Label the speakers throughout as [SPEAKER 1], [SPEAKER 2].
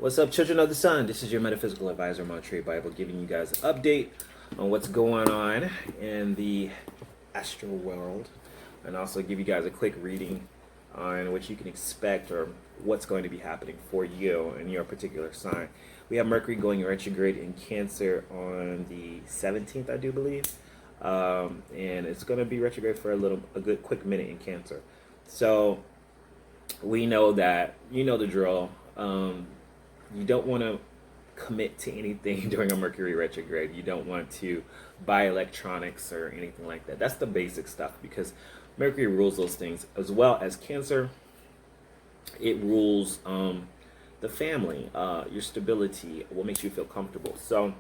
[SPEAKER 1] What's up, children of the sun? This is your metaphysical advisor, Mercury Bible, giving you guys an update on what's going on in the astral world, and also give you guys a quick reading on what you can expect or what's going to be happening for you in your particular sign. We have Mercury going retrograde in Cancer on the 17th, I do believe, and it's going to be retrograde for a good quick minute in Cancer. So we know that, you know the drill. You don't want to commit to anything during a Mercury retrograde. You don't want to buy electronics or anything like that. That's the basic stuff, because Mercury rules those things, as well as Cancer. It rules the family, your stability, what makes you feel comfortable. So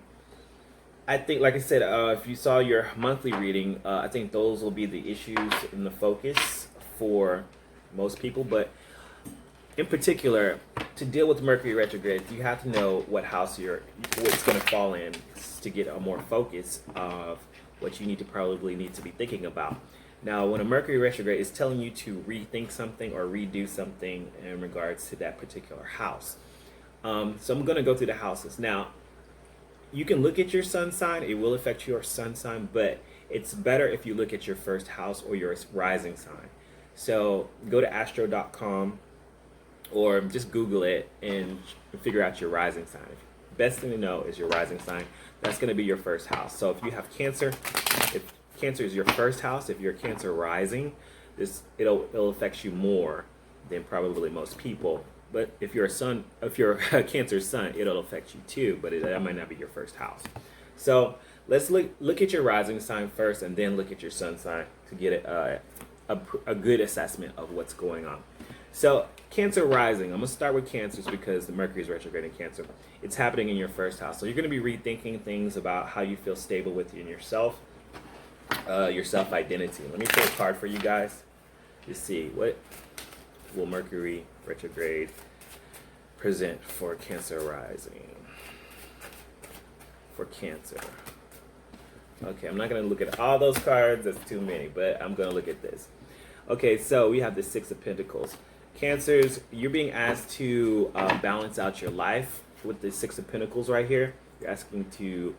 [SPEAKER 1] I think, like I said, if you saw your monthly reading, I think those will be the issues in the focus for most people. But in particular, to deal with Mercury retrograde, you have to know what house what's going to fall in to get a more focus of what you probably need to be thinking about. Now, when a Mercury retrograde is telling you to rethink something or redo something in regards to that particular house. So I'm going to go through the houses. Now, you can look at your sun sign. It will affect your sun sign, but it's better if you look at your first house or your rising sign. So go to astro.com or just Google it and figure out your rising sign. Best thing to know is your rising sign. That's going to be your first house. So if you have Cancer, if Cancer is your first house, if you're Cancer rising, it'll affect you more than probably most people. But if you're a Cancer sun, it'll affect you too, but that might not be your first house. So let's look at your rising sign first, and then look at your sun sign to get a good assessment of what's going on. So Cancer rising, I'm going to start with Cancers because the Mercury is retrograde in Cancer. It's happening in your first house. So you're going to be rethinking things about how you feel stable within yourself, your self-identity. Let me pull a card for you guys to see what will Mercury retrograde present for Cancer rising. For Cancer. Okay, I'm not going to look at all those cards. That's too many, but I'm going to look at this. Okay, so we have the Six of Pentacles. Cancers, you're being asked to balance out your life with the Six of Pentacles right here. You're asking to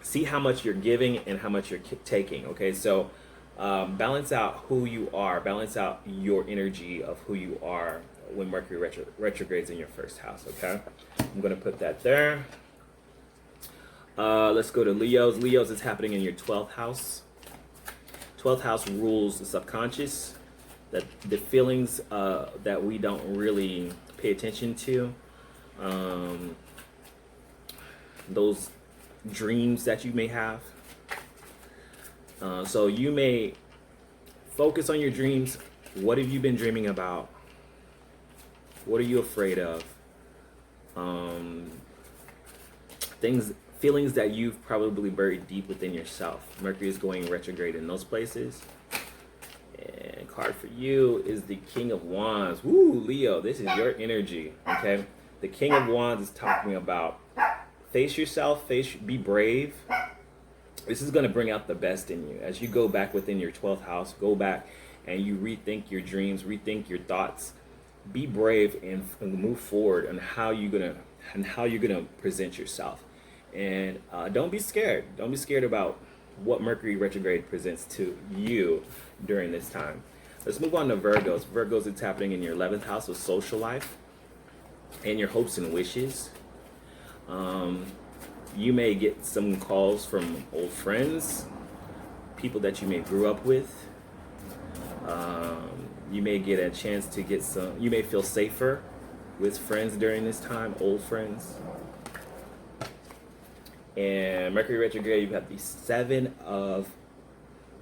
[SPEAKER 1] see how much you're giving and how much you're taking. Okay, so balance out who you are. Balance out your energy of who you are when Mercury retrogrades in your first house. Okay, I'm going to put that there. Let's go to Leos. Leos is happening in your 12th house. 12th house rules the subconscious, that the feelings that we don't really pay attention to, those dreams that you may have. So you may focus on your dreams. What have you been dreaming about? What are you afraid of? Feelings that you've probably buried deep within yourself. Mercury is going retrograde in those places. And card for you is the King of Wands. Woo, Leo, this is your energy, okay? The King of Wands is talking about face yourself, be brave. This is going to bring out the best in you. As you go back within your 12th house, go back and you rethink your dreams, rethink your thoughts. Be brave and move forward on how you're gonna present yourself. And don't be scared. Don't be scared about what Mercury retrograde presents to you during this time. Let's move on to Virgos. Virgos, it's happening in your 11th house of social life and your hopes and wishes. You may get some calls from old friends, people that you may grew up with. You may get a chance to you may feel safer with friends during this time, old friends. And Mercury retrograde, you have the Seven of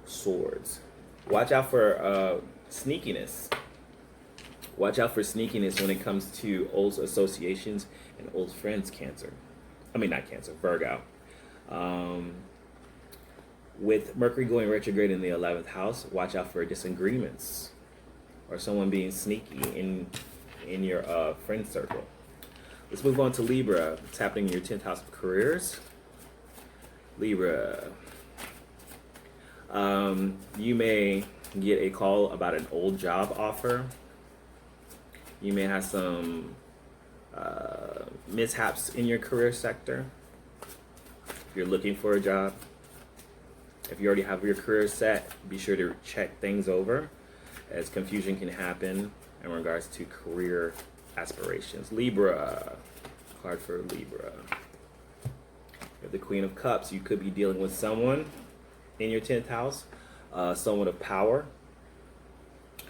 [SPEAKER 1] Swords. Watch out for sneakiness. Watch out for sneakiness when it comes to old associations and old friends, Cancer. I mean, not Cancer, Virgo. With Mercury going retrograde in the 11th house, watch out for disagreements or someone being sneaky in your friend circle. Let's move on to Libra. It's happening in your 10th house of careers. Libra, you may get a call about an old job offer. You may have some mishaps in your career sector. If you're looking for a job, if you already have your career set, be sure to check things over, as confusion can happen in regards to career aspirations. Libra, card for Libra. You have the Queen of Cups. You could be dealing with someone in your 10th house, someone of power,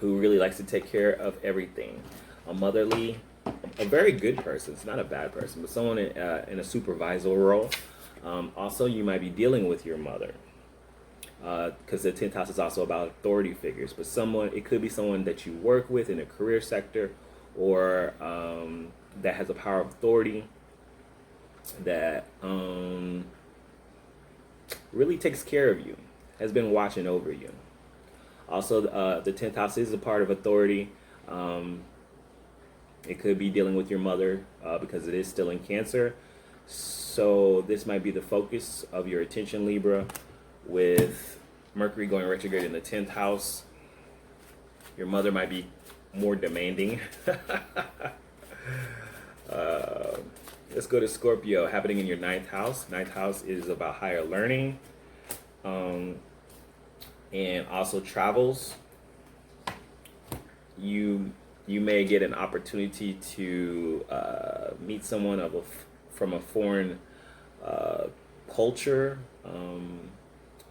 [SPEAKER 1] who really likes to take care of everything. A very good person. It's not a bad person, but someone in a supervisor role. Also, you might be dealing with your mother, because the 10th house is also about authority figures. But it could be someone that you work with in a career sector, or that has a power of authority, that really takes care of you, has been watching over you. Also, the 10th house is a part of authority. It could be dealing with your mother, because it is still in Cancer. So this might be the focus of your attention, Libra, with Mercury going retrograde in the 10th house. Your mother might be more demanding. Let's go to Scorpio, happening in your 9th house. 9th house is about higher learning, and also travels. You may get an opportunity to meet someone from a foreign culture.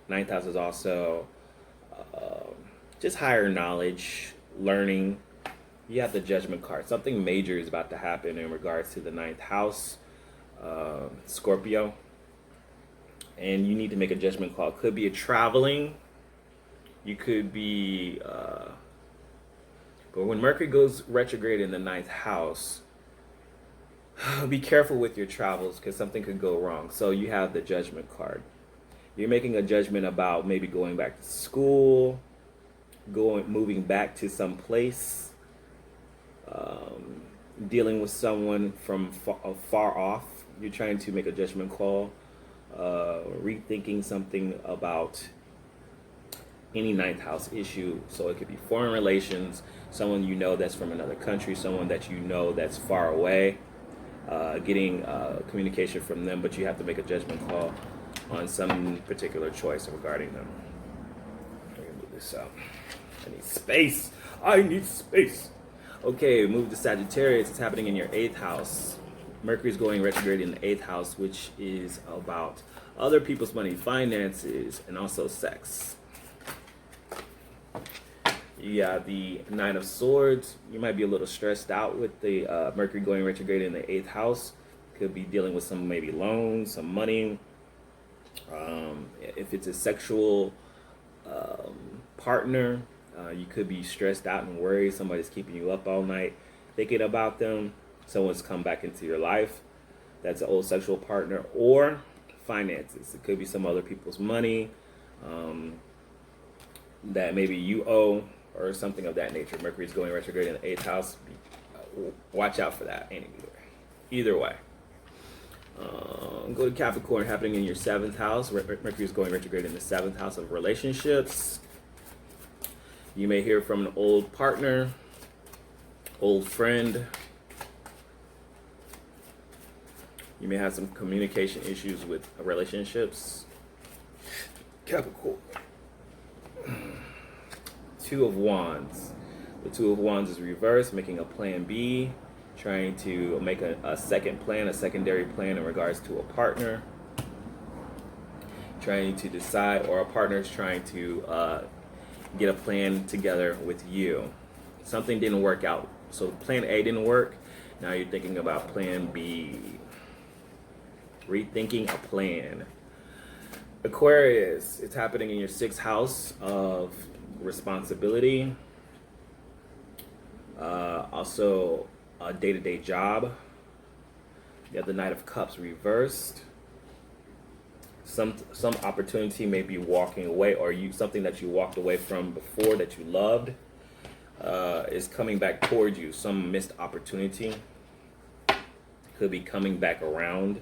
[SPEAKER 1] 9th house is also just higher knowledge, learning. You have the Judgment card. Something major is about to happen in regards to the 9th house, Scorpio. And you need to make a judgment call. It could be a traveling. You could be... but when Mercury goes retrograde in the 9th house, be careful with your travels, because something could go wrong. So you have the Judgment card. You're making a judgment about maybe going back to school, moving back to some place, dealing with someone from far off. You're trying to make a judgment call, rethinking something about any 9th house issue. So it could be foreign relations, someone you know that's from another country, someone that you know that's far away, getting communication from them, but you have to make a judgment call on some particular choice regarding them. Let me move this out. I need space. Okay, move to Sagittarius. It's happening in your 8th house. Mercury's going retrograde in the 8th house, which is about other people's money, finances, and also sex. You got the 9 of Swords. You might be a little stressed out with the Mercury going retrograde in the 8th house. Could be dealing with some maybe loans, some money. If it's a sexual partner, you could be stressed out and worried. Somebody's keeping you up all night thinking about them. Someone's come back into your life. That's an old sexual partner. Or finances. It could be some other people's money that maybe you owe, or something of that nature. Mercury's going retrograde in the 8th house. Watch out for that. Either way. Go to Capricorn, happening in your 7th house. Mercury's going retrograde in the 7th house of relationships. You may hear from an old partner, old friend. You may have some communication issues with relationships. Capricorn. 2 of Wands. The 2 of Wands is reversed, making a plan B, trying to make a second plan, a secondary plan in regards to a partner. Trying to decide, or a partner is trying to get a plan together with you. Something didn't work out. So plan A didn't work. Now you're thinking about plan B. Rethinking a plan. Aquarius, it's happening in your 6th house of responsibility. Also a day-to-day job. You have the Knight of Cups reversed. Some opportunity may be walking away, or something that you walked away from before that you loved is coming back towards you. Some missed opportunity could be coming back around.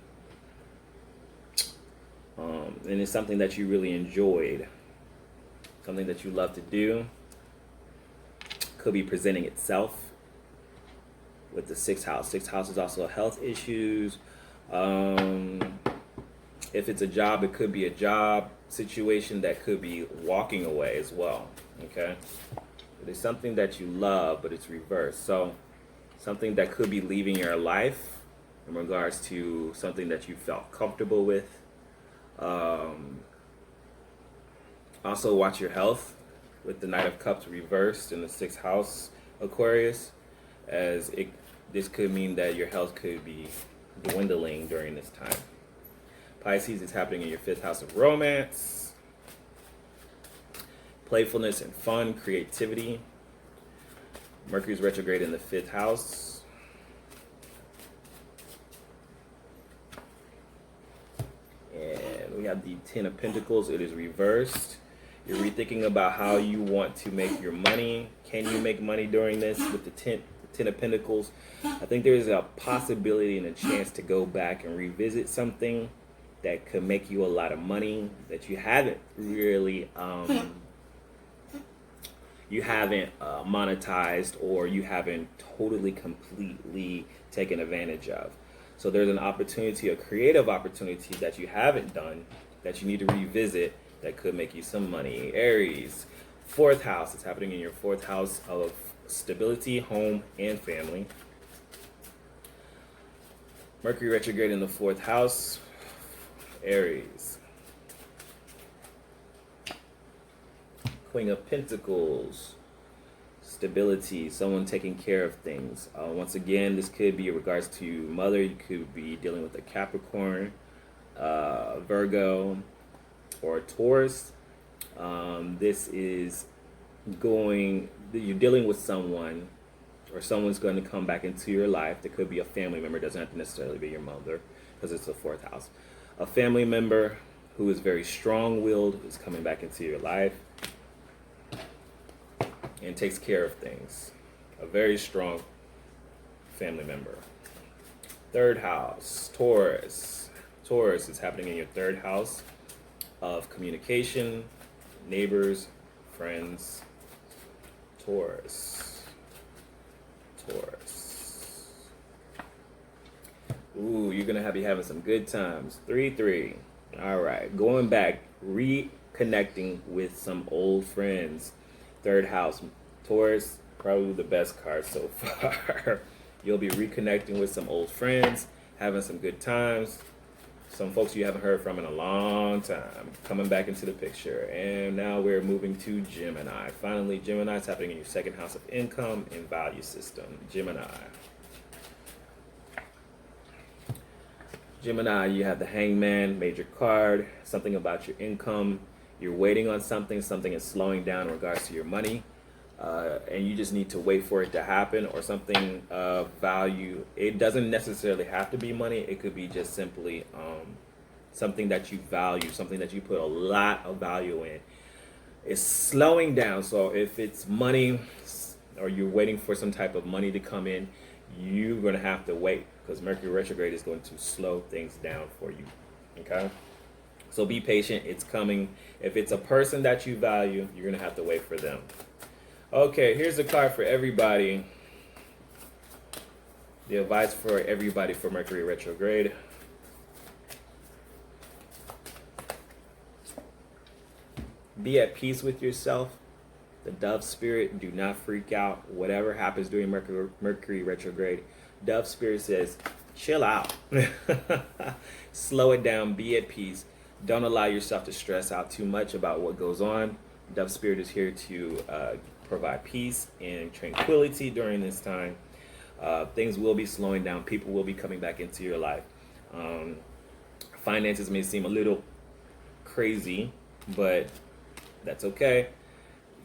[SPEAKER 1] And it's something that you really enjoyed, something that you love to do. Could be presenting itself. with the sixth house. Sixth house is also health issues. If it's a job, it could be a job situation that could be walking away as well. Okay, it's something that you love, but it's reversed. So something that could be leaving your life in regards to something that you felt comfortable with. Also watch your health with the Knight of Cups reversed in the sixth house, Aquarius, as this could mean that your health could be dwindling during this time. Pisces is happening in your fifth house of romance, playfulness and fun, creativity. Mercury's retrograde in the fifth house. And we have the Ten of Pentacles. It is reversed. You're rethinking about how you want to make your money. Can you make money during this with the Ten of Pentacles? I think there's a possibility and a chance to go back and revisit something that could make you a lot of money that you haven't really monetized, or you haven't totally completely taken advantage of. So there's an opportunity, a creative opportunity that you haven't done that you need to revisit that could make you some money. Aries, fourth house. It's happening in your fourth house of stability, home, and family. Mercury retrograde in the fourth house. Aries. Queen of Pentacles. Stability, someone taking care of things. Once again, this could be in regards to mother. You could be dealing with a Capricorn, Virgo, or Taurus. This is you're dealing with someone, or someone's going to come back into your life. There could be a family member. It doesn't have to necessarily be your mother, because it's the fourth house. A family member who is very strong-willed is coming back into your life and takes care of things. A very strong family member. Third house, Taurus. Taurus is happening in your third house of communication, neighbors, friends. Taurus. Taurus. Ooh, you're gonna be having some good times. 3-3. All right, going back, reconnecting with some old friends. Third house, Taurus, probably the best card so far. You'll be reconnecting with some old friends, having some good times. Some folks you haven't heard from in a long time coming back into the picture. And now we're moving to Gemini. Finally, Gemini is happening in your second house of income and value system. Gemini. Gemini, you have the Hangman, major card, something about your income. You're waiting on something. Something is slowing down in regards to your money. And you just need to wait for it to happen, or something of value. It doesn't necessarily have to be money. It could be just simply something that you value, something that you put a lot of value in. It's slowing down. So if it's money, or you're waiting for some type of money to come in, you're going to have to wait, because Mercury retrograde is going to slow things down for you. Okay? So be patient. It's coming. If it's a person that you value, you're going to have to wait for them. Okay, here's a card for everybody. The advice for everybody for Mercury retrograde. Be at peace with yourself. The Dove Spirit, do not freak out. Whatever happens during Mercury retrograde, Dove Spirit says, chill out. Slow it down. Be at peace. Don't allow yourself to stress out too much about what goes on. Dove Spirit is here to provide peace and tranquility during this time. Things will be slowing down. People will be coming back into your life. Finances may seem a little crazy, but that's okay.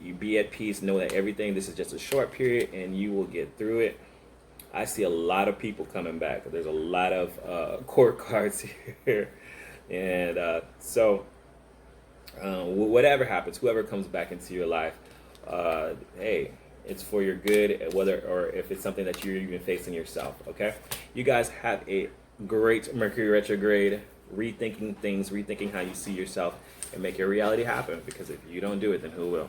[SPEAKER 1] You be at peace. Know that this is just a short period, and you will get through it. I see a lot of people coming back. There's a lot of court cards here. And so whatever happens, whoever comes back into your life, hey, it's for your good, whether or if it's something that you're even facing yourself. Okay, you guys have a great Mercury retrograde. Rethinking things, rethinking how you see yourself, and make your reality happen, because if you don't do it, then who will?